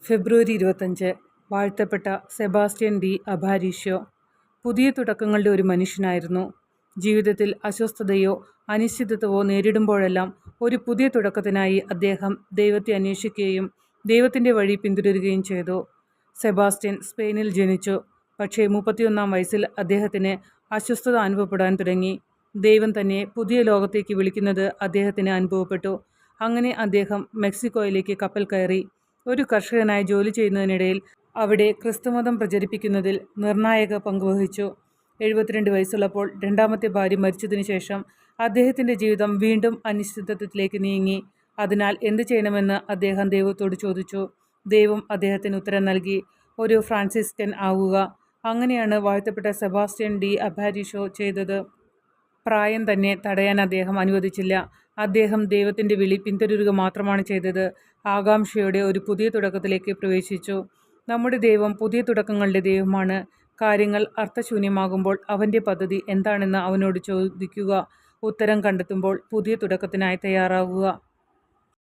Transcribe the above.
ഫെബ്രുവരി 25. വാഴ്ത്തപ്പെട്ട Sebastian D അഭാരിഷ്യോ പുതിയ തുടക്കങ്ങളുടെ ഒരു മനുഷ്യനായിരുന്നു. ജീവിതത്തിൽ അസ്വസ്ഥതയോ അനിശ്ചിതത്വമോ നേരിടുമ്പോഴെല്ലാം ഒരു പുതിയ തുടക്കത്തിനായി അദ്ദേഹം ദൈവത്തെ അന്വേഷിക്കുകയും ദൈവത്തിൻ്റെ വഴി പിന്തുടരുകയും ചെയ്തു. സെബാസ്റ്റ്യൻ സ്പെയിനിൽ ജനിച്ചു. പക്ഷേ 31-ാം വയസ്സിൽ അദ്ദേഹത്തിന് അസ്വസ്ഥത അനുഭവപ്പെടാൻ തുടങ്ങി. ദൈവം തന്നെ പുതിയ ലോകത്തേക്ക് വിളിക്കുന്നത് അദ്ദേഹത്തിന് അനുഭവപ്പെട്ടു. അങ്ങനെ അദ്ദേഹം മെക്സിക്കോയിലേക്ക് കപ്പൽ കയറി. ഒരു കർഷകനായി ജോലി ചെയ്യുന്നതിനിടയിൽ അവിടെ ക്രിസ്തുമതം പ്രചരിപ്പിക്കുന്നതിൽ നിർണായക പങ്കുവഹിച്ചു. 72 വയസ്സുള്ളപ്പോൾ രണ്ടാമത്തെ ഭാര്യ മരിച്ചതിനു ശേഷം അദ്ദേഹത്തിൻ്റെ ജീവിതം വീണ്ടും അനിശ്ചിതത്വത്തിലേക്ക് നീങ്ങി. അതിനാൽ എന്ത് ചെയ്യണമെന്ന് അദ്ദേഹം ദൈവത്തോട് ചോദിച്ചു. ദൈവം അദ്ദേഹത്തിന് ഉത്തരം നൽകി: ഒരു ഫ്രാൻസിസ്കൻ ആവുക. അങ്ങനെയാണ് വാഴ്ത്തപ്പെട്ട സെബാസ്റ്റ്യൻ ഡി അഭാരിഷ്യോ ചെയ്തത്. പ്രായം തന്നെ തടയാൻ അദ്ദേഹം അനുവദിച്ചില്ല. അദ്ദേഹം ദൈവത്തിൻ്റെ വിളി പിന്തുടരുക മാത്രമാണ് ചെയ്തത്. ആകാംക്ഷയോടെ ഒരു പുതിയ തുടക്കത്തിലേക്ക് പ്രവേശിച്ചു. നമ്മുടെ ദൈവം പുതിയ തുടക്കങ്ങളുടെ ദൈവമാണ്. കാര്യങ്ങൾ അർത്ഥശൂന്യമാകുമ്പോൾ അവൻ്റെ പദ്ധതി എന്താണെന്ന് അവനോട് ചോദിക്കുക. ഉത്തരം കണ്ടെത്തുമ്പോൾ പുതിയ തുടക്കത്തിനായി തയ്യാറാകുക.